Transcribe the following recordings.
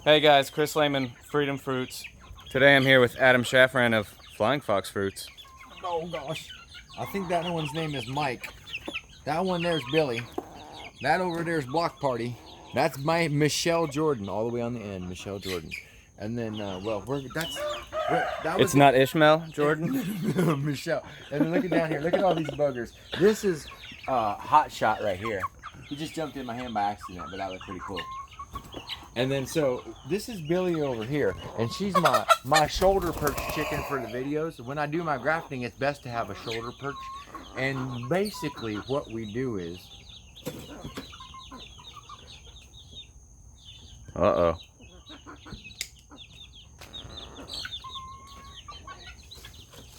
Hey guys, Chris Lehman, Freedom Fruits. Today I'm here with Adam Shafran of Flying Fox Fruits. Oh gosh. I think that one's name is Mike. That one there's Billy. That over there's Block Party. That's my Michelle Jordan, all the way on the end, Michelle Jordan. And then, It's not Ishmael Jordan? Michelle. And then look down here. Look at all these buggers. This is Hot Shot right here. He just jumped in my hand by accident, but that looked pretty cool. And then so this is Billy over here, and she's my shoulder perch chicken for the videos. When I do my grafting, it's best to have a shoulder perch. And basically what we do is Uh-oh.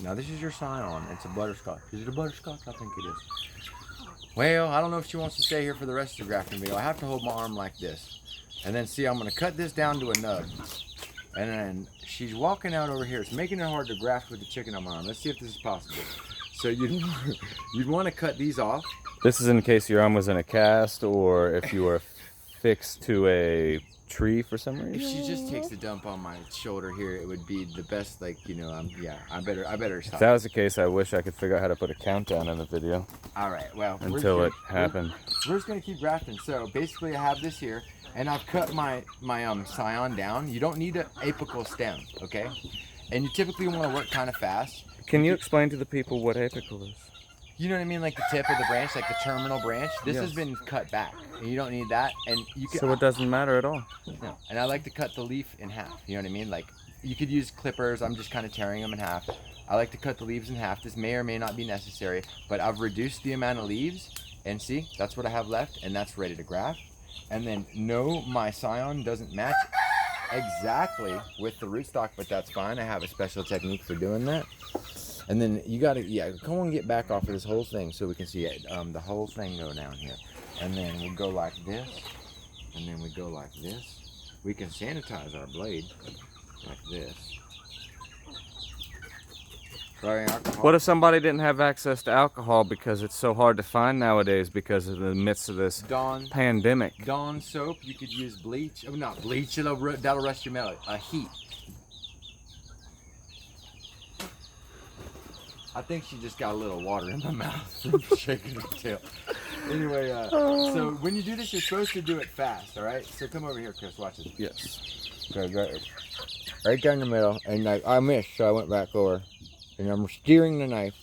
now this is your scion. It's a butterscotch. Is it a butterscotch? I think it is. Well, I don't know if she wants to stay here for the rest of the grafting video. I have to hold my arm like this. And then see, I'm gonna cut this down to a nub. And then she's walking out over here. It's making it hard to graft with the chicken on my arm. Let's see if this is possible. So you'd want to cut these off. This is in case your arm was in a cast or if you were fixed to a tree for some reason. If she just takes a dump on my shoulder here, it would be the best. Like, you know, I better stop. If that was the case, I wish I could figure out how to put a countdown in the video. All right, well, until it happened. We're just gonna keep grafting. So basically, I have this here, and I've cut my scion down. You don't need an apical stem, okay? And you typically want to work kind of fast. Can you explain to the people what apical is? You know what I mean, like the tip of the branch, like the terminal branch. This Yes. has been cut back, and you don't need that. And you can. So it doesn't matter at all. No. And I like to cut the leaf in half. You know what I mean? Like you could use clippers. I'm just kind of tearing them in half. I like to cut the leaves in half. This may or may not be necessary, but I've reduced the amount of leaves. And see, that's what I have left, and that's ready to graft. And then no, my scion doesn't match exactly with the rootstock, but that's fine. I have a special technique for doing that. And then you gotta, come on, get back off of this whole thing so we can see it, the whole thing go down here. And then we go like this, and then we go like this. We can sanitize our blade like this. Sorry, alcohol. What if somebody didn't have access to alcohol because it's so hard to find nowadays because of the midst of this pandemic? Dawn soap, you could use bleach. Oh, not bleach, that'll rust your melon. Heat. I think she just got a little water in my mouth from shaking her tail. Anyway, so when you do this, you're supposed to do it fast, all right? So come over here, Chris, watch this. Yes. Okay, right down the middle, and like I missed, so I went back over, and I'm steering the knife.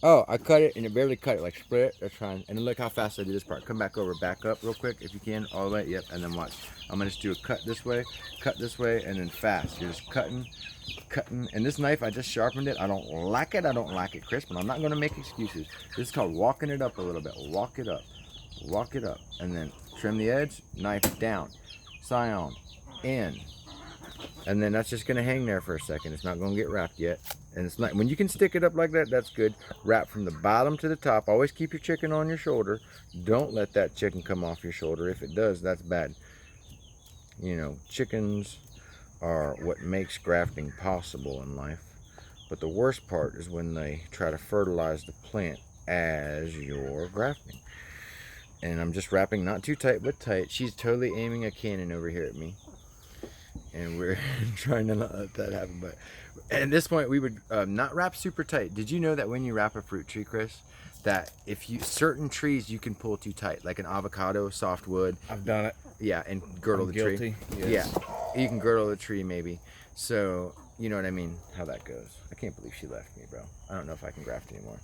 Oh, I cut it, and it barely cut it, like split it, that's fine. And then look how fast I do this part. Come back over, back up real quick, if you can, all the way, yep, and then watch. I'm gonna just do a cut this way, and then fast. You're just cutting, and this knife, I just sharpened it. I don't like it crisp, but I'm not gonna make excuses. This is called walking it up a little bit. Walk it up, and then trim the edge, knife down, scion, in. And then that's just gonna hang there for a second. It's not gonna get wrapped yet. And it's not, when you can stick it up like that, that's good. Wrap from the bottom to the top. Always keep your chicken on your shoulder. Don't let that chicken come off your shoulder. If it does, that's bad. You know, chickens are what makes grafting possible in life. But the worst part is when they try to fertilize the plant as you're grafting. And I'm just wrapping not too tight, but tight. She's totally aiming a cannon over here at me. And we're trying to not let that happen. But at this point, we would not wrap super tight. Did you know that when you wrap a fruit tree, Chris, that if you certain trees you can pull too tight, like an avocado, softwood. I've done it. Yeah, and girdle I'm the guilty. tree. Yes. Yeah, you can girdle the tree maybe. So you know what I mean, how that goes. I can't believe she left me, bro. I don't know if I can graft anymore.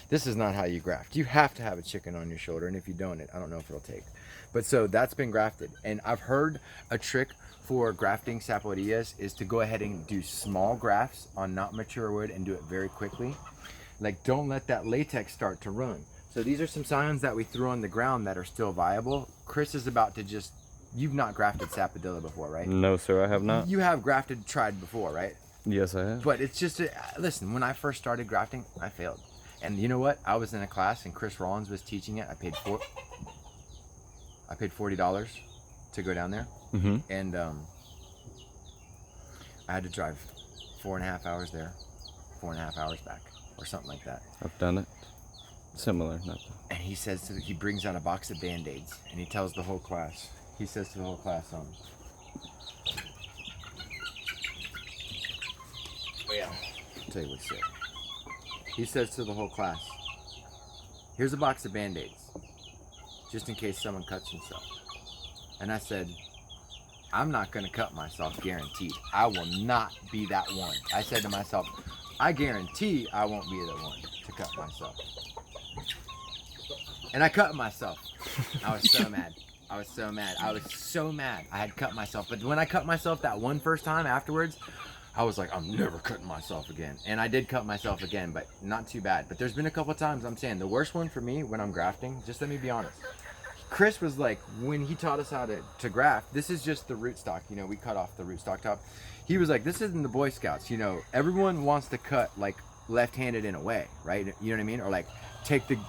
This is not how you graft. You have to have a chicken on your shoulder, and if you don't, I don't know if it'll take. But so that's been grafted, and I've heard a trick for grafting sapodillas is to go ahead and do small grafts on not mature wood and do it very quickly. Like, don't let that latex start to run. So these are some scions that we threw on the ground that are still viable. Chris is about to just, you've not grafted sapodilla before, right? No, sir, I have not. You have tried before, right? Yes, I have. But it's just, listen, when I first started grafting, I failed. And you know what? I was in a class and Chris Rollins was teaching it. I paid $40 to go down there. Mm-hmm. And I had to drive 4.5 hours there, 4.5 hours back, or something like that. I've done it. Similar, not that. And he says, he brings out a box of Band-Aids, and he tells the whole class, he says to the whole class, tell you what's sick. He says to the whole class, here's a box of Band-Aids, just in case someone cuts himself. And I said, I'm not going to cut myself, guaranteed. I will not be that one. I said to myself, I guarantee I won't be the one to cut myself. And I cut myself. I was so mad. I was so mad. I was so mad. I had cut myself. But when I cut myself that one first time afterwards, I was like, I'm never cutting myself again. And I did cut myself again, but not too bad. But there's been a couple of times, I'm saying, the worst one for me when I'm grafting, just let me be honest. Chris was like, when he taught us how to graft, this is just the rootstock. You know, we cut off the rootstock top. He was like, this isn't the Boy Scouts. You know, everyone wants to cut like left-handed in a way, right? You know what I mean? Or like take the,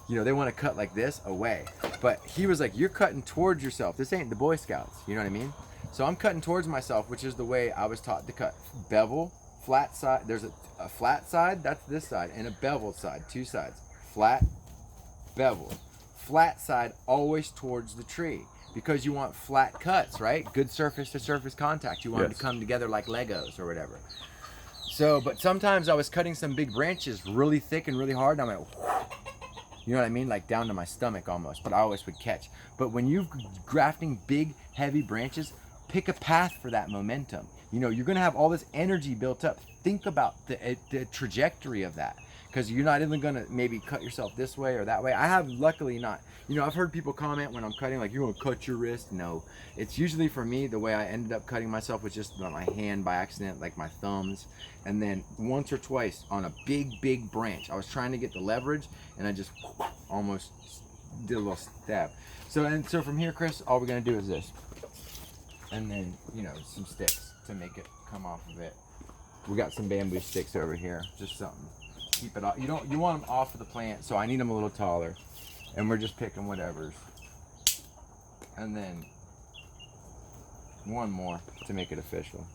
you know, they want to cut like this away. But he was like, you're cutting towards yourself. This ain't the Boy Scouts. You know what I mean? So I'm cutting towards myself, which is the way I was taught to cut. Bevel, flat side. There's a flat side, that's this side, and a beveled side, two sides. Flat, bevel. Flat side always towards the tree because you want flat cuts, right? Good surface to surface contact. You want them to come together like Legos or whatever. So, but sometimes I was cutting some big branches really thick and really hard, and I went, you know what I mean? Like down to my stomach almost, but I always would catch. But when you're grafting big, heavy branches, pick a path for that momentum. You know, you're gonna have all this energy built up. Think about the trajectory of that, because you're not even gonna maybe cut yourself this way or that way. I have luckily not. You know, I've heard people comment when I'm cutting, like, you're gonna cut your wrist. No, it's usually for me, the way I ended up cutting myself was just on my hand by accident, like my thumbs. And then once or twice on a big branch, I was trying to get the leverage and I just almost did a little stab. So from here, Chris, all we're gonna do is this. And then, you know, some sticks to make it come off of it. We got some bamboo sticks over here, just something. Keep it off. You want them off of the plant, so I need them a little taller. And we're just picking whatever's. And then one more to make it official.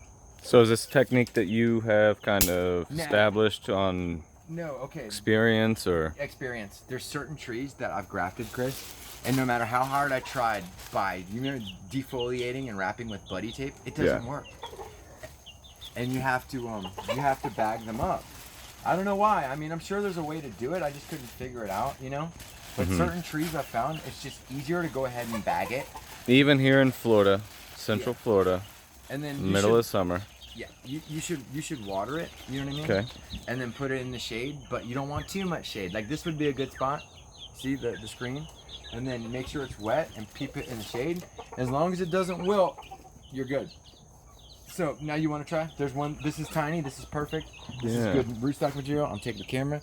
So is this a technique that you have kind of established on experience or? Experience. There's certain trees that I've grafted, Chris, and no matter how hard I tried by, you know, defoliating and wrapping with buddy tape, it doesn't work. And you have to bag them up. I don't know why. I mean, I'm sure there's a way to do it. I just couldn't figure it out, you know? But certain trees I've found, it's just easier to go ahead and bag it. Even here in Florida, Central Florida, and then middle of summer. Yeah, you should water it, you know what I mean? Okay. And then put it in the shade, but you don't want too much shade. Like this would be a good spot. See the screen? And then make sure it's wet and keep it in the shade. As long as it doesn't wilt, you're good. So now you want to try? There's one. This is tiny. This is perfect. This is good rootstock material. I'm taking the camera.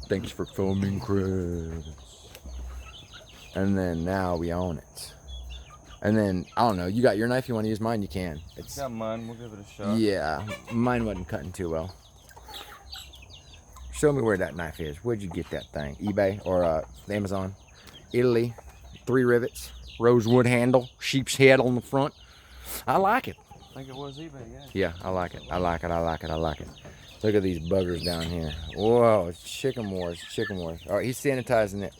Thanks for filming, Chris. And then now we own it. And then, I don't know, you got your knife, you want to use mine, you can. It's got mine, we'll give it a shot. Yeah, mine wasn't cutting too well. Show me where that knife is. Where'd you get that thing? eBay or Amazon? Italy, 3 rivets, rosewood handle, sheep's head on the front. I like it. I think it was eBay, yeah. Yeah, I like it. I like it. I like it. I like it. Look at these buggers down here. Whoa, it's chicken wars. Chicken wars. All right, he's sanitizing it.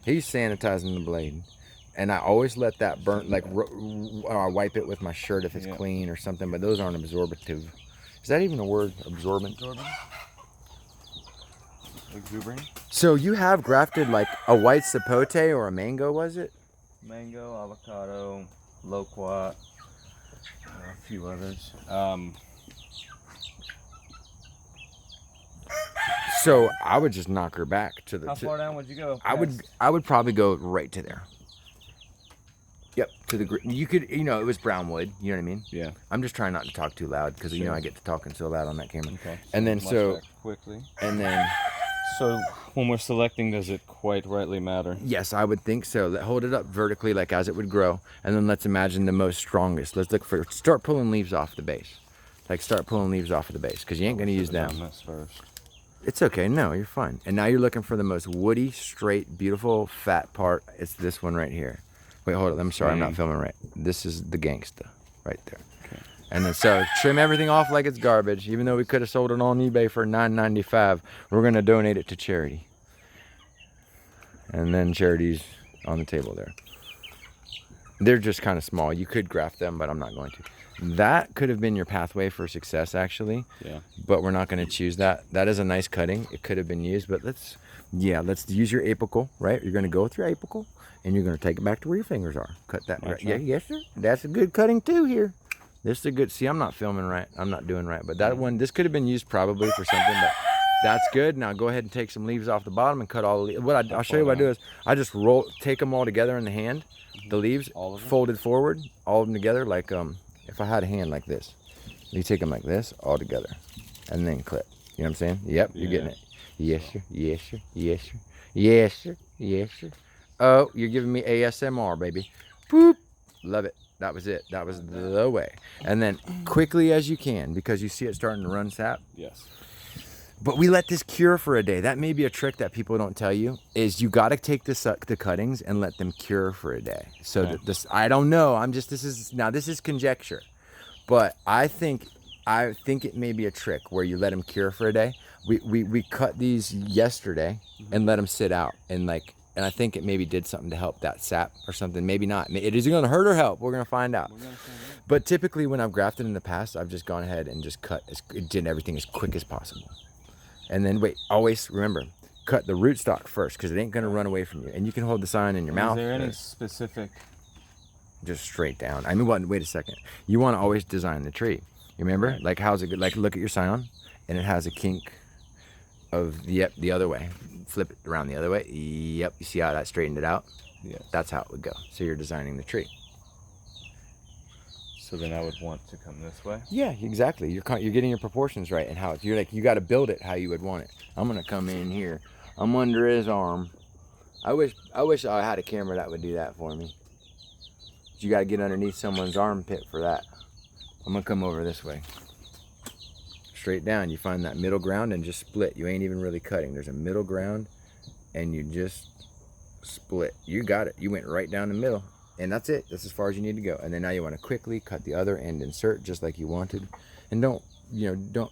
He's sanitizing the blade. And I always let that burn, like, I wipe it with my shirt if it's clean or something, but those aren't absorbative. Is that even a word, absorbent? Absorbent? Exuberant? So you have grafted like a white sapote or a mango, was it? Mango, avocado, loquat, a few others. So I would just knock her back to the. How far down would you go? I would probably go right to there. Yep, to the you could, you know, it was brown wood, you know what I mean? Yeah. I'm just trying not to talk too loud because you know I get to talking so loud on that camera. Okay. And then so quickly. And then so when we're selecting, does it quite rightly matter? Yes, I would think so. Hold it up vertically like as it would grow, and then let's imagine the most strongest. Let's look for start pulling leaves off the base. Like start pulling leaves off of the base because you ain't gonna use them. First. It's okay. No, you're fine. And now you're looking for the most woody, straight, beautiful, fat part. It's this one right here. Wait, hold on. I'm sorry. I'm not filming right. This is the gangsta right there. Okay. And then so trim everything off like it's garbage. Even though we could have sold it on eBay for $9.95, we're going to donate it to charity. And then charity's on the table there. They're just kind of small. You could graft them, but I'm not going to. That could have been your pathway for success, actually. Yeah. But we're not going to choose that. That is a nice cutting. It could have been used, but let's use your apical, right? You're going to go with your apical, and you're going to take it back to where your fingers are. Cut that. Right. Yeah, yes, sir. That's a good cutting, too, here. This is a good, see, I'm not filming right. I'm not doing right. But that one, this could have been used probably for something, but that's good. Now go ahead and take some leaves off the bottom and cut all the leaves. I'll show you what I do is I just take them all together in the hand, the leaves folded forward, all of them together, like if I had a hand like this. You take them like this, all together, and then clip. You know what I'm saying? Yep, you're getting it. Yes, sir. Yes, sir. Yes, sir. Yes, sir. Yes, sir. Oh, you're giving me ASMR, baby. Boop. Love it. That was it. That was the way. And then quickly as you can, because you see it starting to run sap. Yes. But we let this cure for a day. That may be a trick that people don't tell you, is you got to take the cuttings and let them cure for a day. So this, I don't know. This is conjecture. But I think it may be a trick where you let them cure for a day. We cut these yesterday and let them sit out, and I think it maybe did something to help that sap or something. Maybe not. It is going to hurt or help. We're going to find out. But typically when I've grafted in the past, I've just gone ahead and just did everything as quick as possible. And then always remember, cut the rootstock first, because it ain't going to run away from you. And you can hold the sign in your mouth. Is there any specific? Just straight down. I mean, wait a second. You want to always design the tree. You remember? Right. Like, how's it good? Like, look at your scion, and it has a kink of the other way. Flip it around the other way. Yep. You see how that straightened it out? Yes. That's how it would go. So you're designing the tree. So then I would want to come this way. Yeah, exactly. You're getting your proportions right, and how you got to build it how you would want it. I'm gonna come in here. I'm under his arm. I wish I had a camera that would do that for me. But you got to get underneath someone's armpit for that. I'm gonna come over this way. Straight down. You find that middle ground and just split. You ain't even really cutting. There's a middle ground, and you just split. You got it. You went right down the middle. And that's it. That's as far as you need to go. And then now you want to quickly cut the other and insert just like you wanted. And don't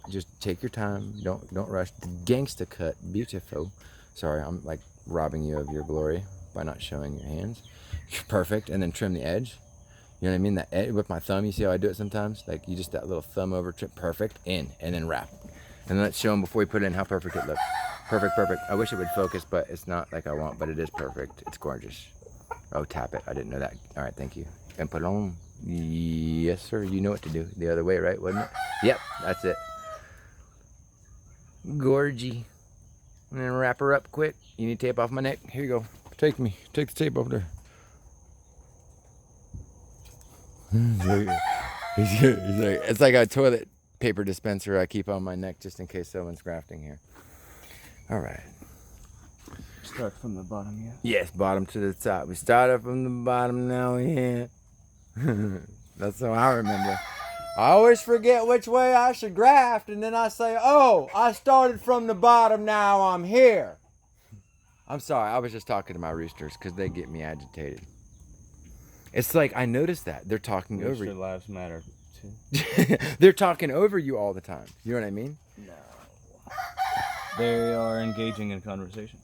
just take your time. Don't rush. The gangsta cut, beautiful. Sorry, I'm like robbing you of your glory by not showing your hands. Perfect. And then trim the edge. You know what I mean? That edge with my thumb. You see how I do it sometimes? Like you just that little thumb over trim. Perfect. In and then wrap. And let's show them before we put it in how perfect it looks. Perfect. I wish it would focus, but it's not like I want. But it is perfect. It's gorgeous. Oh, tap it. I didn't know that. All right, thank you. And put it on. Yes, sir. You know what to do. The other way, right? Wasn't it? Yep, that's it. Gorgy. And then wrap her up quick. You need tape off my neck? Here you go. Take me. Take the tape over there. It's like a toilet paper dispenser I keep on my neck just in case someone's grafting here. All right. Start from the bottom, yeah? Yes, bottom to the top. We started from the bottom, now we're here. That's how I remember. I always forget which way I should graft, and then I say, oh, I started from the bottom, now I'm here. I'm sorry, I was just talking to my roosters because they get me agitated. It's like, I noticed that. They're talking over you. Rooster lives matter, too. They're talking over you all the time. You know what I mean? No. They are engaging in conversation.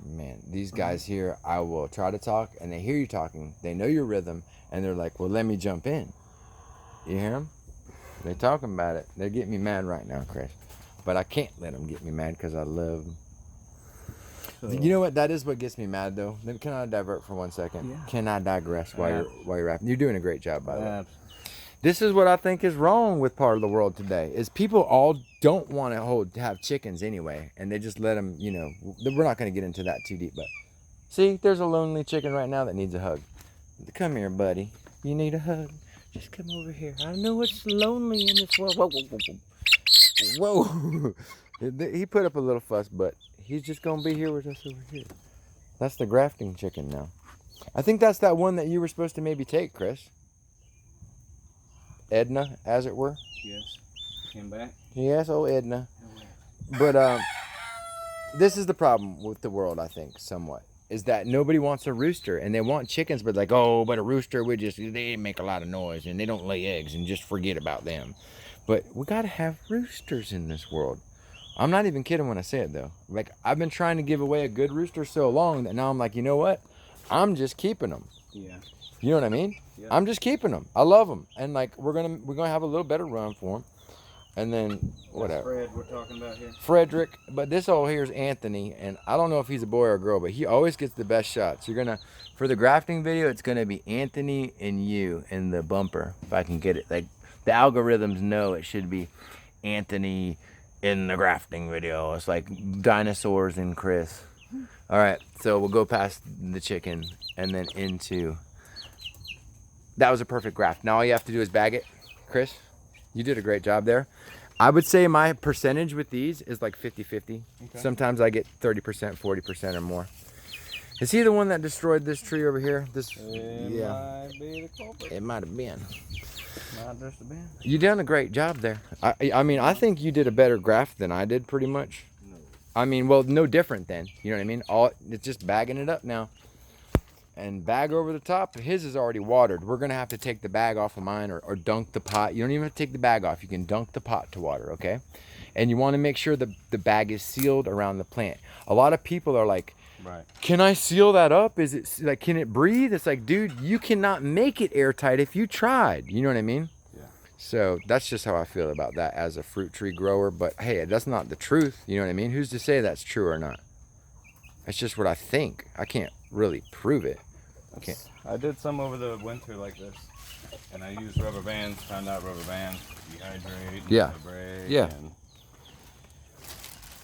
Man, these guys here, I will try to talk, and they hear you talking. They know your rhythm, and they're like, well, let me jump in. You hear them? They're talking about it. They're getting me mad right now, Chris. But I can't let them get me mad because I love them. So, you know what? That is what gets me mad, though. Can I divert for 1 second? Yeah. Can I digress while you're rapping? You're doing a great job, by the way. This is what I think is wrong with part of the world today, is people all don't want to have chickens anyway, and they just let them, we're not going to get into that too deep, but see, there's a lonely chicken right now that needs a hug. Come here, buddy. You need a hug. Just come over here. I know it's lonely in this world. Whoa, whoa, whoa, whoa. Whoa. He put up a little fuss, but he's just going to be here with us over here. That's the grafting chicken now. I think that's that one that you were supposed to maybe take, Chris. Edna, as it were. Yes. Came back. Yes, oh Edna. But this is the problem with the world, I think, somewhat, is that nobody wants a rooster, and they want chickens, but like, oh, but a rooster they make a lot of noise, and they don't lay eggs, and just forget about them. But we gotta have roosters in this world. I'm not even kidding when I say it, though. Like, I've been trying to give away a good rooster so long that now I'm like, you know what? I'm just keeping them. Yeah. You know what I mean? Yeah. I'm just keeping them. I love them, and like we're gonna have a little better run for them, and then whatever. Fred we're talking about here. Frederick, but this over here is Anthony, and I don't know if he's a boy or a girl, but he always gets the best shots. You're gonna, for the grafting video, it's gonna be Anthony and you in the bumper, if I can get it. Like the algorithms know it should be Anthony in the grafting video. It's like dinosaurs and Chris. All right, so we'll go past the chicken and then into. That was a perfect graft. Now all you have to do is bag it. Chris, you did a great job there. I would say my percentage with these is like 50-50. Okay. Sometimes I get 30%, 40% or more. Is he the one that destroyed this tree over here? This, Might be the culprit. It might have been. Not just a bit. You done a great job there. I mean, I think you did a better graft than I did, pretty much. No. I mean, well, no different then. You know what I mean? It's just bagging it up now. And bag over the top. His is already watered. We're gonna have to take the bag off of mine or dunk the pot. You don't even have to take the bag off. You can dunk the pot to water, okay? And you want to make sure the bag is sealed around the plant. A lot of people are like, right, can I seal that up? Is it like, can it breathe? It's like, dude, you cannot make it airtight if you tried. You know what I mean? Yeah. So that's just how I feel about that as a fruit tree grower. But hey, that's not the truth. You know what I mean? Who's to say that's true or not? That's just what I think. I can't really prove it. Okay. I did some over the winter like this, and I used rubber bands. Found out rubber bands dehydrate. Yeah. Break, Yeah. And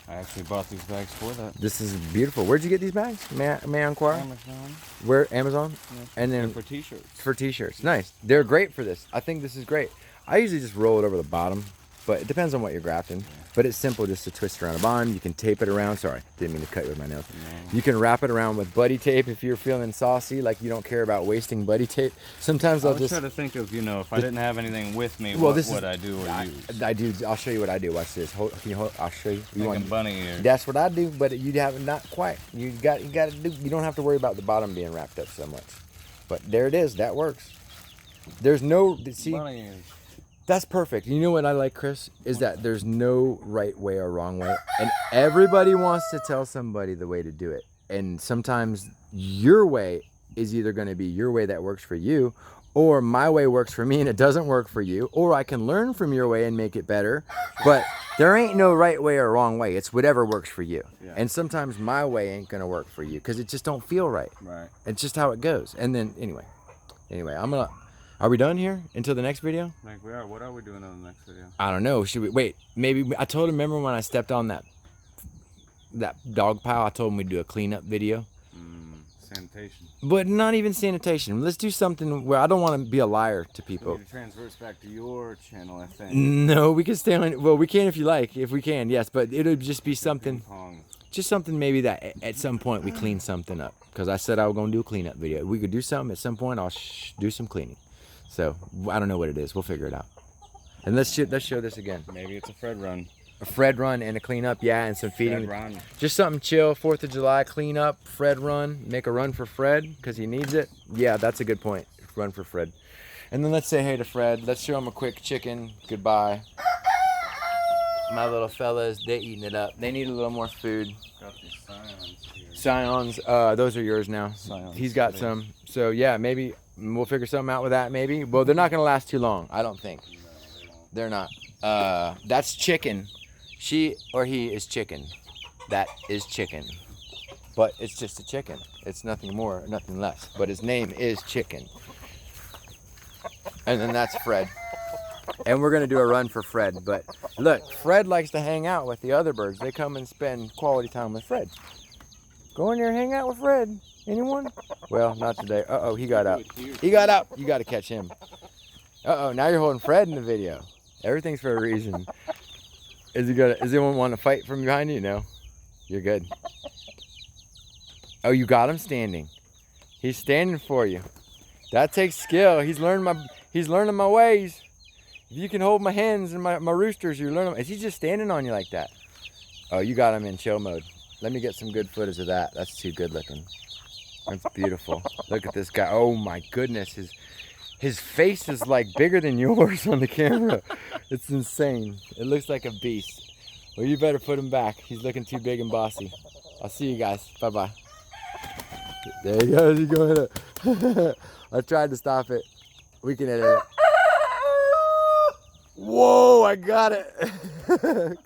I actually bought these bags for that. This is beautiful. Where'd you get these bags? May I inquire? Amazon. Where? Amazon? Yeah. And then They're for t-shirts. for t-shirts. Nice. They're great for this. I think this is great. I usually just roll it over the bottom, but it depends on what you're grafting. But it's simple just to twist around a bottom. You can tape it around. Sorry, didn't mean to cut you with my nails. No. You can wrap it around with buddy tape if you're feeling saucy, like you don't care about wasting buddy tape. Sometimes I'll just try to think of, if I didn't have anything with me, Well, what this would is- I do or use? I do. I'll show you what I do. Watch this. Can you hold? I'll show you. You Like a want? bunny ear. That's what I do, but you have not quite. You got to do. You don't have to worry about the bottom being wrapped up so much. But there it is. That works. There's no see. Bunny ears. That's perfect. You know what I like, Chris, is that there's no right way or wrong way, and everybody wants to tell somebody the way to do it. And sometimes your way is either going to be your way that works for you, or my way works for me and it doesn't work for you, or I can learn from your way and make it better. But there ain't no right way or wrong way. It's whatever works for you. Yeah. And sometimes my way ain't going to work for you because it just don't feel right. Right. It's just how it goes. And then anyway, are we done here until the next video? Like we are. What are we doing on the next video? I don't know. Should we wait? Maybe I told him. Remember when I stepped on that dog pile? I told him we'd do a cleanup video. Sanitation. But not even sanitation. Let's do something where I don't want to be a liar to people. We need to transverse back to your channel, I think. No, we can stay on. Well, we can if you like. If we can, yes. But it'll just be something. Ping-pong. Just something maybe that at some point we clean something up. Because I said I was going to do a cleanup video. We could do something at some point. I'll do some cleaning. So I don't know what it is. We'll figure it out. And let's show this again. Maybe it's a Fred run. A Fred run and a cleanup, yeah, and some feeding. Fred run. Just something chill. 4th of July cleanup. Fred run. Make a run for Fred because he needs it. Yeah, that's a good point. Run for Fred. And then let's say hey to Fred. Let's show him a quick chicken goodbye. My little fellas, they eating it up. They need a little more food. Got these scions here. Scions, those are yours now. Scions, He's got please. some. So yeah, maybe we'll figure something out with that. Maybe. Well, they're not gonna last too long. I don't think. No, they won't. They're not. That's chicken. She or he is chicken. That is chicken. But it's just a chicken. It's nothing more, nothing less. But his name is Chicken. And then that's Fred. And we're gonna do a run for Fred. But look, Fred likes to hang out with the other birds. They come and spend quality time with Fred. Go in there and hang out with Fred. Anyone? Well, not today. Uh-oh, he got out. He got out. You gotta catch him. Uh-oh, now you're holding Fred in the video. Everything's for a reason. Is anyone want to fight from behind you? No. You're good. Oh, you got him standing. He's standing for you. That takes skill. He's learning my ways. If you can hold my hens and my roosters, you learn them. Is he just standing on you like that? Oh, you got him in chill mode. Let me get some good footage of that. That's too good looking. That's beautiful. Look at this guy. Oh my goodness. His face is like bigger than yours on the camera. It's insane. It looks like a beast. Well, you better put him back. He's looking too big and bossy. I'll see you guys. Bye-bye. There he goes. He's going up. I tried to stop it. We can edit it. Whoa, I got it.